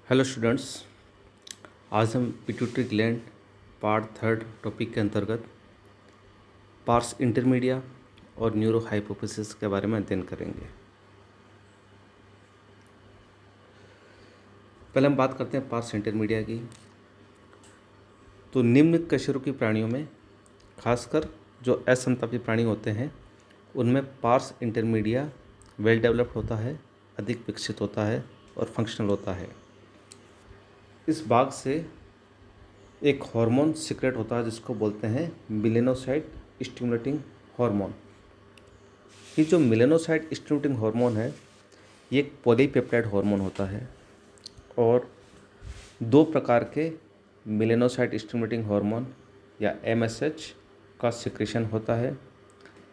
Hello students. आज हम pituitary gland part third topic के अंतर्गत पार्स इंटरमीडिया और न्यूरो हाइपोफिसिस के बारे में अध्ययन करेंगे। पहले हम बात करते हैं पार्स इंटरमीडिया की। तो निम्न कशेरुकी प्राणियों में, खासकर जो असंतापी प्राणी होते हैं, उनमें पार्स इंटरमीडिया वेल डेवलप्ड होता है, अधिक विकसित होता है और फंक्शनल होता है। इस भाग से एक हार्मोन सीक्रेट होता है जिसको बोलते हैं मिलेनोसाइट स्टिमुलेटिंग हार्मोन। ये जो मिलेनोसाइट स्टिमुलेटिंग हार्मोन है, ये एक पॉलीपेप्टाइड हार्मोन होता है और दो प्रकार के मिलेनोसाइट स्टिमुलेटिंग हार्मोन या एमएसएच का सिक्रेशन होता है।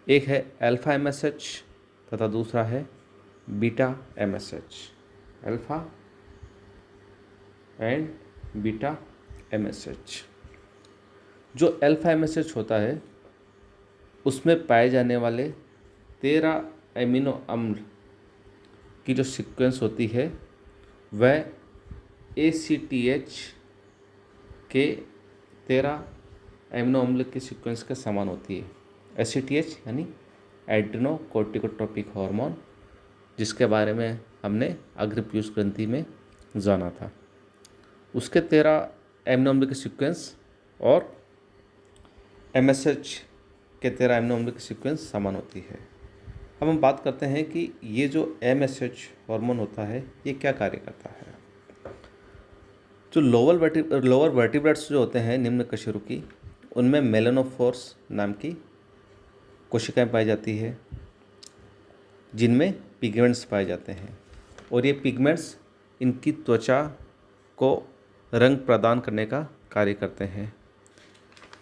एक है अल्फा एमएसएच तथा दूसरा है beta MSH. Alpha and beta MSH. जो अल्फा एमएसएच होता है उसमें पाए जाने वाले 13 एमिनो अम्ल की जो सीक्वेंस होती है वह ACTH के 13 एमिनो अम्ल की सीक्वेंस के समान होती है। ACTH यानी एड्रेनोकोर्टिकोट्रोपिक हार्मोन, जिसके बारे में हमने अग्रपीयूष ग्रंथि में जाना था। उसके 13 एमिनो अम्ल की सीक्वेंस और MSH के 13 एमिनो अम्ल की सीक्वेंस समान होती है। अब हम बात करते हैं कि ये जो MSH हार्मोन होता है ये क्या कार्य करता है। जो लोअर वर्टिब्रेट्स जो होते हैं निम्न कशेरुकी, उनमें मेलानोफोर्स नाम की कोशिकाएं पाई जाती है जिनमें पिगमेंट्स पाए जाते हैं और ये पिगमेंट्स इनकी त्वचा को रंग प्रदान करने का कार्य करते हैं।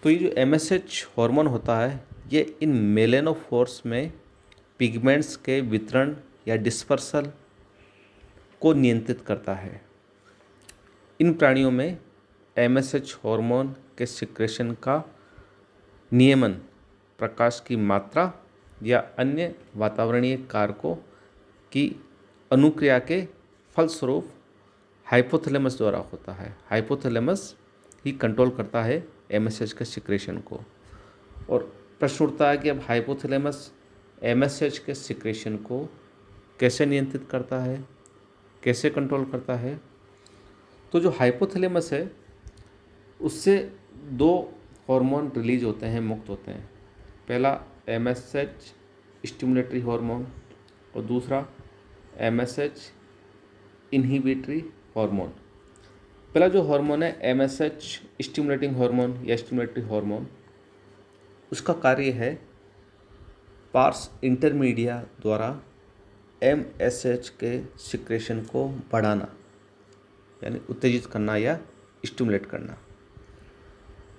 तो ये जो MSH हार्मोन होता है ये इन मेलानोफोर्स में पिगमेंट्स के वितरण या डिस्पर्सल को नियंत्रित करता है। इन प्राणियों में MSH हार्मोन के सिक्रेशन का नियमन प्रकाश की मात्रा या अन्य वातावरणीय कारकों की अनुक्रिया के फलस्वरूप हाइपोथैलेमस द्वारा होता है। हाइपोथैलेमस ही कंट्रोल करता है MSH के सिक्रेशन को। और प्रश्न उठता है कि अब हाइपोथैलेमस MSH के सिक्रेशन को कैसे नियंत्रित करता है, कैसे कंट्रोल करता है। तो जो हाइपोथैलेमस है उससे दो हार्मोन रिलीज होते हैं, मुक्त होते हैं। पहला MSH स्टिमुलेटरी हार्मोन और दूसरा MSH इनहिबिटरी हार्मोन। पहला जो हार्मोन है MSH स्टिमुलेटिंग हार्मोन या स्टिमुलेटरी हार्मोन, उसका कार्य है पार्स इंटरमीडिया द्वारा MSH के सिक्रेशन को बढ़ाना, यानी उत्तेजित करना या स्टिमुलेट करना।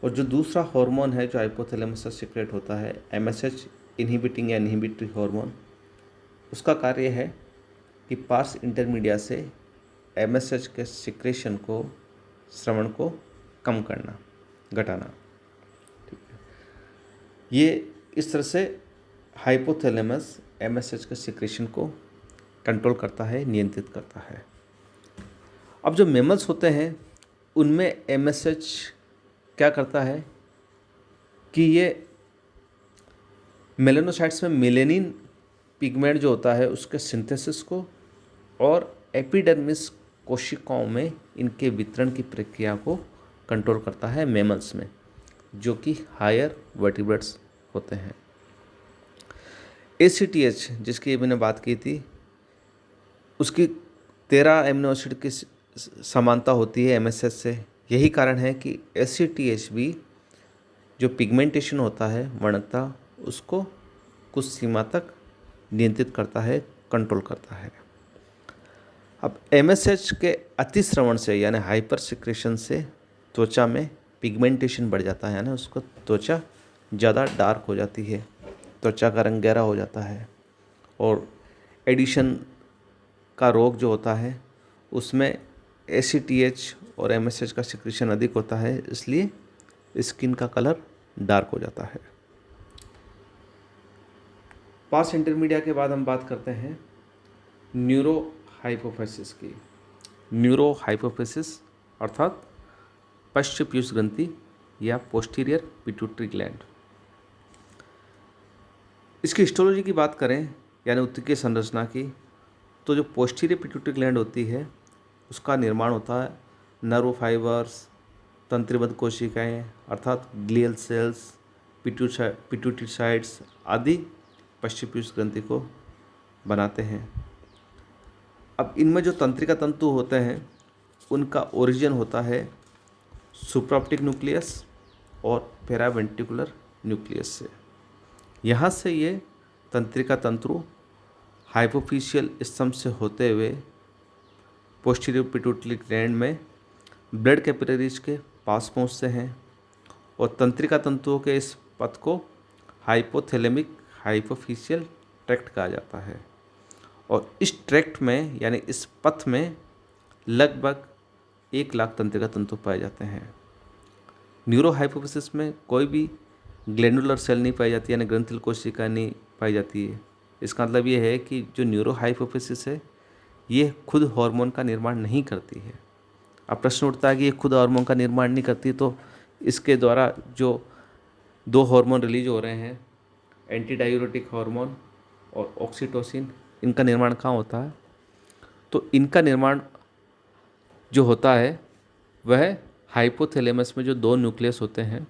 और जो दूसरा हार्मोन है जो हाइपोथैलेमस से सिक्रेट होता है MSH इनहिबिटिंग या इनहिबिटरी हार्मोन, उसका कार्य है कि पार्स इंटरमीडिया से MSH के सिक्रेशन को, श्रवण को कम करना, घटाना। ठीक है, ये इस तरह से हाइपोथैलेमस MSH के सिक्रेशन को कंट्रोल करता है, नियंत्रित करता है। अब जो मैमल्स होते हैं उनमें MSH क्या करता है कि ये मेलानोसाइट्स में मेलेनिन पिगमेंट जो होता है उसके सिंथेसिस को और एपिडर्मिस कोशिकाओं में इनके वितरण की प्रक्रिया को कंट्रोल करता है मैमल्स में, जो कि हायर वर्टिब्रेट्स होते हैं। ACTH जिसकी मैंने बात की थी, उसकी 13 एमिनो एसिड की समानता होती है MSH से। यही कारण है कि ACTH भी जो पिगमेंटेशन होता है, वर्णता, उसको कुछ सीमा तक नियंत्रित करता है, कंट्रोल करता है। अब MSH के अतिश्रवण से यानी हाइपर सिक्रेशन से त्वचा में पिगमेंटेशन बढ़ जाता है, यानी उसको त्वचा ज़्यादा डार्क हो जाती है, त्वचा का रंग गहरा हो जाता है। और एडिशन का रोग जो होता है उसमें ACTH और MSH का सिक्रेशन अधिक होता है, इसलिए स्किन का कलर डार्क हो जाता है। पार्स इंटरमीडिया के बाद हम बात करते हैं न्यूरो हाइपोफिसिस की। न्यूरो हाइपोफिसिस अर्थात पश्च पीयूष ग्रंथि या पोस्टीरियर पिट्यूटरी ग्लैंड। इसकी हिस्टोलॉजी की बात करें यानी उत्तकीय संरचना की, तो जो पोस्टीरियर पिट्यूटरी ग्लैंड होती है उसका निर्माण होता है नर्व फाइबर्स, तंत्रिबद्ध कोशिकाएं अर्थात ग्लियल सेल्स, पिट्यूटरीसाइड्स आदि पश्च पीयूष ग्रंथि को बनाते हैं। अब इनमें जो तंत्रिका तंतु होते हैं उनका ओरिजिन होता है सुप्राऑप्टिक न्यूक्लियस और पेरावेंट्रिकुलर न्यूक्लियस से। यहाँ से ये तंत्रिका तंतु हाइपोफिशियल स्तंभ से होते हुए पोस्टीरियर पिट्यूटरी ग्लैंड में ब्लड कैपिलरीज के पास पहुँचते हैं और तंत्रिका तंतुओं के इस पथ को हाइपोथैलेमिक हाइपोफिशियल ट्रैक्ट कहा जाता है। और इस ट्रैक्ट में यानी इस पथ में लगभग 1 लाख तंत्रिका तंतु पाए जाते हैं। न्यूरो हाइपोफिसिस में कोई भी ग्लैंडुलर सेल नहीं पाई जाती, यानी ग्रंथिल कोशिका नहीं पाई जाती है। इसका मतलब ये है कि जो न्यूरो हाइपोफिसिस है ये खुद हार्मोन का निर्माण नहीं करती है। अब प्रश्न उठता है कि ये खुद हार्मोन का निर्माण नहीं करती, तो इसके द्वारा जो 2 हार्मोन रिलीज हो रहे हैं, एंटी डायूरेटिक हार्मोन और ऑक्सीटोसिन, इनका निर्माण कहाँ होता है? तो इनका निर्माण जो होता है वह हाइपोथैलेमस में जो 2 न्यूक्लियस होते हैं,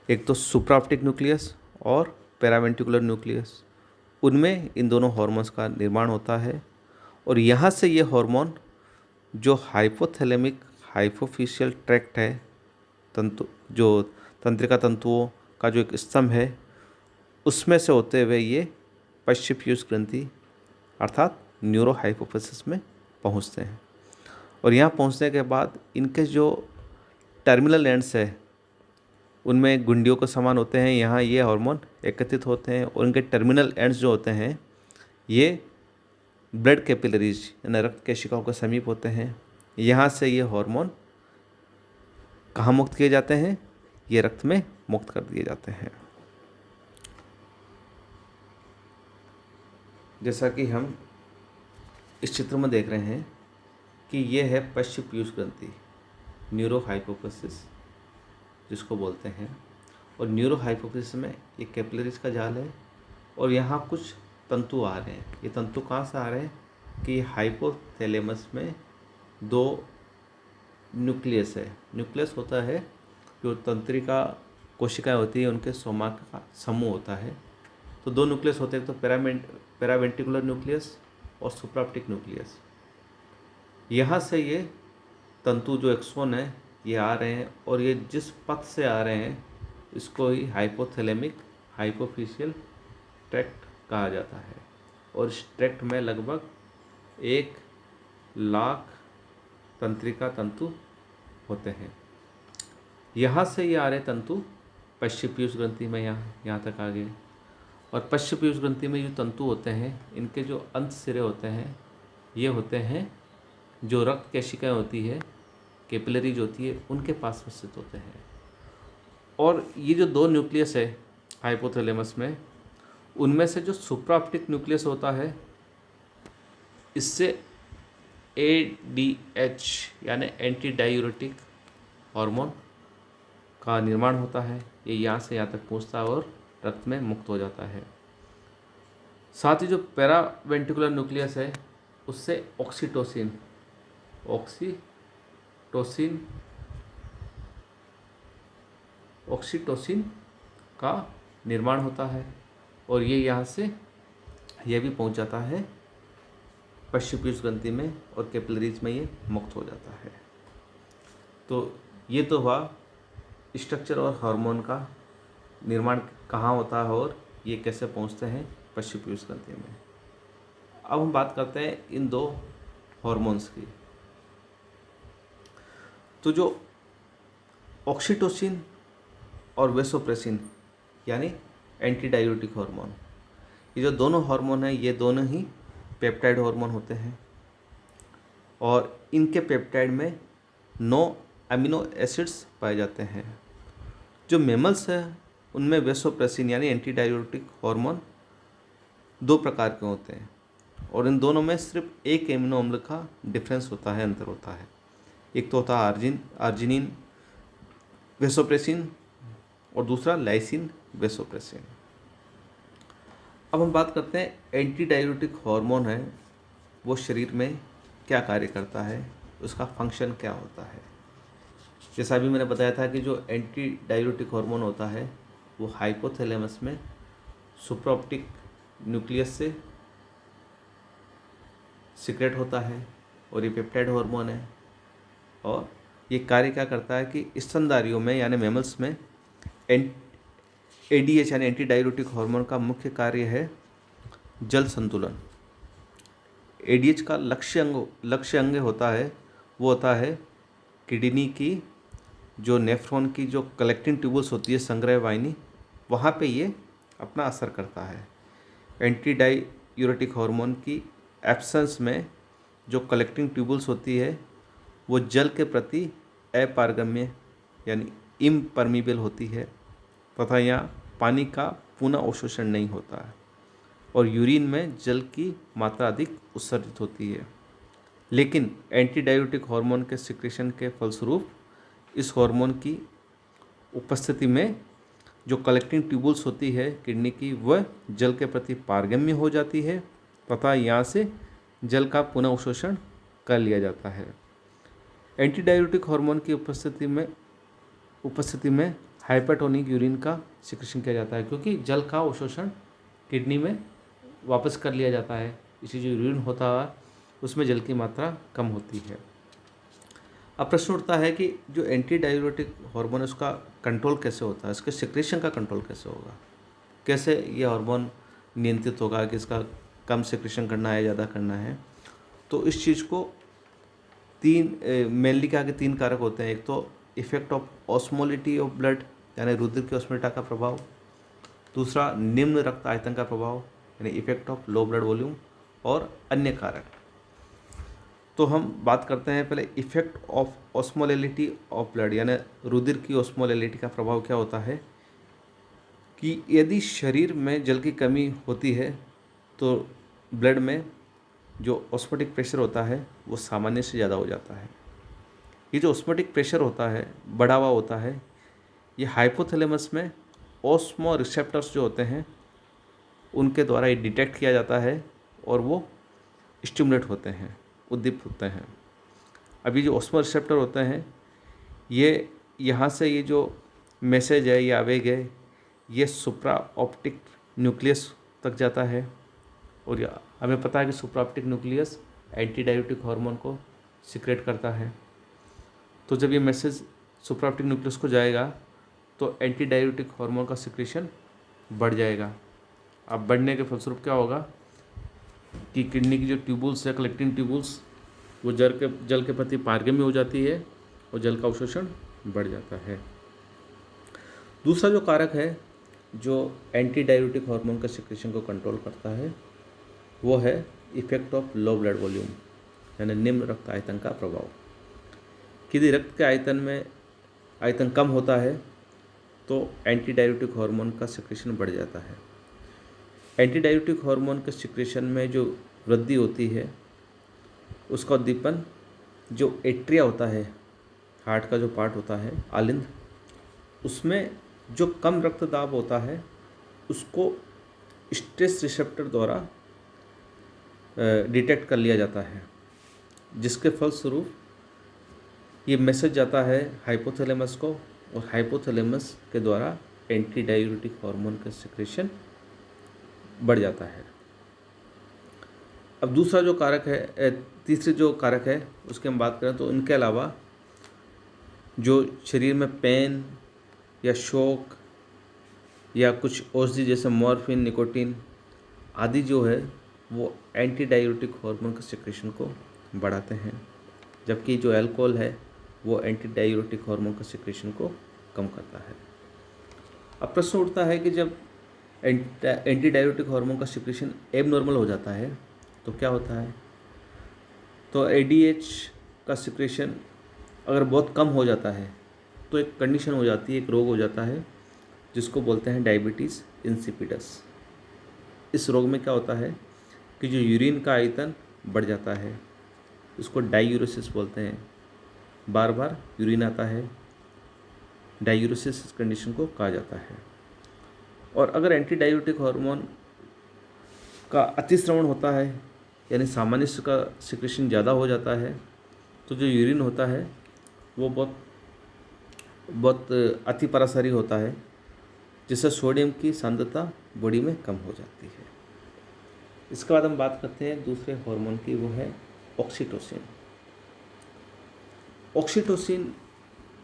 एक तो सुप्राऑप्टिक न्यूक्लियस और पेरावेंट्रिकुलर न्यूक्लियस, उनमें इन दोनों हार्मोन्स का निर्माण होता है। और यहाँ से ये हार्मोन जो हाइपोथैलेमिक हाइपोफिशियल ट्रैक्ट है, जो तंत्रिका तंतुओं का जो एक स्तंभ है उसमें से होते हुए ये पश्च पीयूष ग्रंथि अर्थात न्यूरो हाइपोफिसिस में पहुँचते हैं। और यहाँ पहुँचने के बाद इनके जो टर्मिनल एंड्स है उनमें गुंडियों के समान होते हैं, यहाँ ये हार्मोन एकत्रित होते हैं और उनके टर्मिनल एंड्स जो होते हैं ये ब्लड कैपिलरीज यानी रक्त केशिकाओं के समीप होते हैं। यहाँ से ये हार्मोन कहाँ मुक्त किए जाते हैं? ये रक्त में मुक्त कर दिए जाते हैं। जैसा कि हम इस चित्र में देख रहे हैं कि ये है पश्च पीयूष ग्रंथि, न्यूरो हाइपोफिसिस जिसको बोलते हैं। और न्यूरो हाइपोफिसिस में एक कैपिलरीज का जाल है और यहाँ कुछ तंतु आ रहे हैं। ये तंतु कहाँ से आ रहे हैं कि हाइपोथैलेमस में 2 न्यूक्लियस है। न्यूक्लियस होता है जो तंत्रिका कोशिकाएं होती है उनके सोमा का समूह होता है। तो 2 न्यूक्लियस होते हैं, तो पेरावेंट्रिकुलर न्यूक्लियस और सुप्राऑप्टिक न्यूक्लियस। यहाँ से ये तंतु जो एक्सोन है ये आ रहे हैं और ये जिस पथ से आ रहे हैं इसको ही हाइपोथैलेमिक हाइपोफिशियल ट्रैक्ट कहा जाता है। और इस ट्रैक्ट में लगभग 1 लाख तंत्रिका तंतु होते हैं। यहाँ से ये आ रहे तंतु पश्च पीयूष ग्रंथि में यहाँ तक आ गए। और पश्च पीयूष ग्रंथि में जो तंतु होते हैं इनके जो अंत सिरे होते हैं ये होते हैं जो रक्त केशिकाएं होती है, कैपिलरीज होती है, उनके पास स्थित होते हैं। और ये जो 2 न्यूक्लियस है हाइपोथैलेमस में, उनमें से जो सुप्राऑप्टिक न्यूक्लियस होता है इससे ADH यानी एंटी डायूरेटिक हार्मोन का निर्माण होता है। ये यहाँ से यहाँ तक पहुँचता है और रक्त में मुक्त हो जाता है। साथ ही जो पेरावेंट्रिकुलर न्यूक्लियस है उससे ऑक्सीटोसिन का निर्माण होता है और ये यहाँ से यह भी पहुँच जाता है पश्च पीयूष ग्रंथि में और कैपिलरीज में ये मुक्त हो जाता है। तो ये तो हुआ स्ट्रक्चर और हार्मोन का निर्माण कहाँ होता है और ये कैसे पहुँचते हैं पश्च पीयूष ग्रंथि में। अब हम बात करते हैं इन 2 हार्मोन्स की। तो जो ऑक्सीटोसिन और वेसोप्रेसिन यानी एंटी डायूरेटिक हार्मोन, ये जो दोनों हार्मोन हैं ये दोनों ही पेप्टाइड हार्मोन होते हैं और इनके पेप्टाइड में 9 अमीनो एसिड्स पाए जाते हैं। जो मेमल्स हैं उनमें वेसोप्रेसिन यानी एंटी डायूरेटिक हार्मोन 2 प्रकार के होते हैं। और इन दोनों में सिर्फ एक एमिनो अम्ल का डिफरेंस होता है, अंतर होता है। एक तो होता है आर्जिनिन वेसोप्रेसिन और दूसरा लाइसिन वेसोप्रेसिन। अब हम बात करते हैं एंटी डाययूरेटिक हार्मोन है वो शरीर में क्या कार्य करता है, उसका फंक्शन क्या होता है। जैसा अभी मैंने बताया था कि जो एंटी डाययूरेटिक हार्मोन होता है वो हाइपोथैलेमस में सुप्राऑप्टिक न्यूक्लियस से सीक्रेट होता है और ये पेप्टाइड हार्मोन है। और ये कार्य क्या करता है कि स्तनधारियों में यानी मैमल्स में एडीएच यानी एंटी डाययूरेटिक हार्मोन का मुख्य कार्य है जल संतुलन। एडीएच का लक्ष्य अंग होता है वो होता है किडनी की जो नेफ्रॉन की जो कलेक्टिंग ट्यूबल्स होती है संग्रह वाहिनी, वहाँ पे ये अपना असर करता है। एंटी डाययूरेटिक हार्मोन की एब्सेंस में जो कलेक्टिंग ट्यूबल्स होती है वो जल के प्रति अपारगम्य यानी इम्परमीबल होती है तथा यहाँ पानी का पुनः अवशोषण नहीं होता है और यूरिन में जल की मात्रा अधिक उत्सर्जित होती है। लेकिन एंटी डाययूरेटिक हार्मोन के सिक्रेशन के फलस्वरूप इस हार्मोन की उपस्थिति में जो कलेक्टिंग ट्यूबल्स होती है किडनी की वह जल के प्रति पारगम्य हो जाती है तथा यहाँ से जल का पुनः अवशोषण कर लिया जाता है। एंटी डाययूरेटिक हार्मोन की उपस्थिति में हाइपरटोनिक यूरिन का सिक्रेशन किया जाता है क्योंकि जल का अवशोषण किडनी में वापस कर लिया जाता है, इसी जो यूरिन होता है उसमें जल की मात्रा कम होती है। अब प्रश्न उठता है कि जो एंटी डाययूरेटिक हार्मोन है उसका कंट्रोल कैसे होता है, इसके सिक्रेशन का कंट्रोल कैसे होगा, कैसे ये हार्मोन नियंत्रित होगा कि इसका कम सिक्रेशन करना है ज़्यादा करना है। तो इस चीज़ को मेनली क्या कि 3 कारक होते हैं। एक तो effect of osmolality of blood यानी रुधिर की ऑस्मोलिटी का प्रभाव, दूसरा निम्न रक्त आयतन का प्रभाव यानी effect of low blood volume और अन्य कारक। तो हम बात करते हैं पहले effect of osmolality of blood यानी रुधिर की ऑस्मोलिटी का प्रभाव क्या होता है कि यदि शरीर में जल की कमी होती है तो ब्लड में जो ऑस्मोटिक प्रेशर होता है वो सामान्य से ज़्यादा हो जाता है। ये जो ऑस्मोटिक प्रेशर होता है बढ़ा हुआ होता है, ये हाइपोथैलेमस में ऑस्मो रिसेप्टर्स जो होते हैं उनके द्वारा ये डिटेक्ट किया जाता है और वो स्टिमुलेट होते हैं, उद्दीपित होते हैं। अभी जो ऑस्मो रिसेप्टर होते हैं ये यहाँ से ये जो मैसेज है, ये आवेग है, ये सुप्रा ऑप्टिक न्यूक्लियस तक जाता है और हमें पता है कि सुप्रा optic nucleus anti diuretic hormone को सिक्रेट करता है। तो जब ये मैसेज सुप्रा ऑप्टिक न्यूक्लियस को जाएगा तो एंटी डाययूरेटिक हार्मोन का सिक्रेशन बढ़ जाएगा। अब बढ़ने के फलस्वरूप क्या होगा कि किडनी की जो ट्यूबल्स है, कलेक्टिंग ट्यूबल्स, वो जल के प्रति पारगम्य हो जाती है और जल का अवशोषण बढ़ जाता है। दूसरा जो कारक है जो एंटी डाययूरेटिक हार्मोन का सिक्रेशन को कंट्रोल करता है वो है effect of low blood volume यानी निम्न रक्त आयतन का प्रभाव। यदि रक्त के आयतन कम होता है तो एंटी डाययूरेटिक हार्मोन का सिक्रेशन बढ़ जाता है। एंटी डाययूरेटिक हार्मोन के सिक्रेशन में जो वृद्धि होती है उसका उद्दीपन जो एट्रिया होता है, हार्ट का जो पार्ट होता है आलिंद, उसमें जो कम रक्तदाब होता है उसको स्ट्रेस रिसेप्टर द्वारा डिटेक्ट कर लिया जाता है, जिसके फलस्वरूप ये मैसेज जाता है हाइपोथैलेमस को और हाइपोथैलेमस के द्वारा एंटी डाययूरेटिक हार्मोन का सिक्रेशन बढ़ जाता है। अब दूसरा जो कारक है, तीसरे जो कारक है उसकी हम बात करें तो इनके अलावा जो शरीर में पेन या शोक या कुछ औषधि जैसे मॉर्फिन, निकोटीन आदि जो है वो एंटी डाययूरेटिक हार्मोन के सिक्रेशन को बढ़ाते हैं, जबकि जो अल्कोहल है वो एंटी डाययूरेटिक हार्मोन के सिक्रेशन को कम करता है। अब प्रश्न उठता है कि जब एंटी डाययूरेटिक हार्मोन का सिक्रेशन एबनॉर्मल हो जाता है तो क्या होता है। तो एडीएच का सिक्रेशन अगर बहुत कम हो जाता है तो एक कंडीशन हो जाती है, एक रोग हो जाता है जिसको बोलते हैं डायबिटीज़ इंसिपिडस। इस रोग में क्या होता है कि जो यूरिन का आयतन बढ़ जाता है, इसको डायूरेसिस बोलते हैं। बार बार यूरिन आता है, डायूरेसिस इस कंडीशन को कहा जाता है। और अगर एंटी डायूरेटिक हार्मोन का अतिस्रवण होता है, यानी सामान्य का सिक्रेशन ज़्यादा हो जाता है, तो जो यूरिन होता है वो बहुत अतिपरासारी होता है, जिससे सोडियम की सांद्रता बॉडी में कम हो जाती है। इसके बाद हम बात करते हैं दूसरे हार्मोन की, वो है ऑक्सीटोसिन। ऑक्सीटोसिन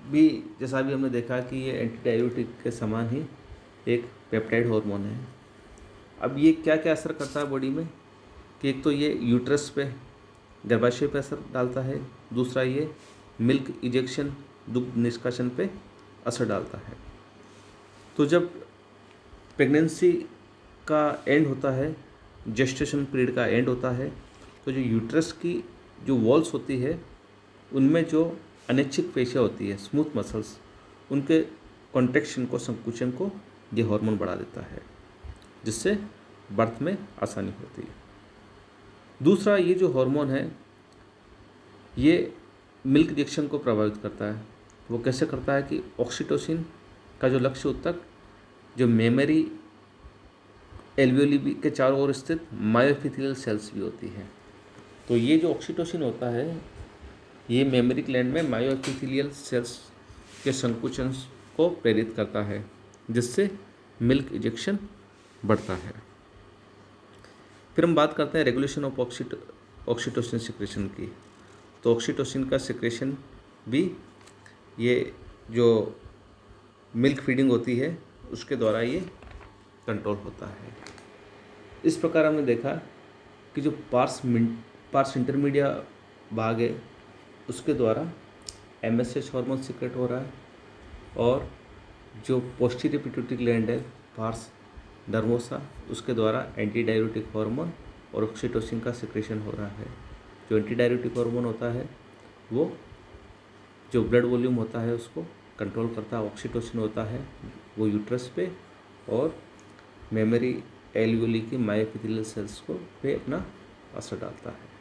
भी, जैसा भी हमने देखा कि ये एंटी डायूरेटिक के समान ही एक पेप्टाइड हार्मोन है। अब ये क्या क्या असर करता है बॉडी में, कि एक तो ये यूट्रस पे, गर्भाशय पे असर डालता है, दूसरा ये मिल्क इजेक्शन, दुग्ध निष्कासन पे असर डालता है। तो जब प्रेगनेंसी का एंड होता है, जेस्टेशन पीरियड का एंड होता है, तो जो यूट्रस की जो वॉल्स होती है उनमें जो अनैच्छिक पेशियाँ होती है, स्मूथ मसल्स, उनके कॉन्ट्रैक्शन को, संकुचन को ये हार्मोन बढ़ा देता है, जिससे बर्थ में आसानी होती है। दूसरा, ये जो हार्मोन है ये मिल्क इजेक्शन को प्रभावित करता है। वो कैसे करता है कि ऑक्सीटोसिन का जो लक्ष्य उत्तक, जो मेमरी एल्वियोली के चारों ओर स्थित मायोएपिथेलियल सेल्स भी होती है, तो ये जो ऑक्सीटोसिन होता है ये मेमरी ग्लैंड में मायोएपिथेलियल सेल्स के संकुचन को प्रेरित करता है, जिससे मिल्क इजेक्शन बढ़ता है। फिर हम बात करते हैं रेगुलेशन ऑफ ऑक्सीटोसिन सिक्रेशन की। तो ऑक्सीटोसिन का सिक्रेशन भी ये जो मिल्क फीडिंग होती है उसके द्वारा ये कंट्रोल होता है। इस प्रकार हमने देखा कि जो पार्स इंटरमीडिया भाग है उसके द्वारा MSH हार्मोन सिक्रेट हो रहा है, और जो पोस्टीरियर पिट्यूटरी ग्लैंड है, पार्स नर्वोसा, उसके द्वारा एंटी डायूरेटिक हार्मोन और ऑक्सीटोसिन का सिक्रेशन हो रहा है। जो एंटी डायूरेटिक हार्मोन होता है वो जो ब्लड वॉल्यूम होता है उसको कंट्रोल करता है, ऑक्सीटोसिन होता है वो यूट्रस पे और मेमरी एल्वियोली की मायोएपिथेलियल सेल्स को पे अपना असर डालता है।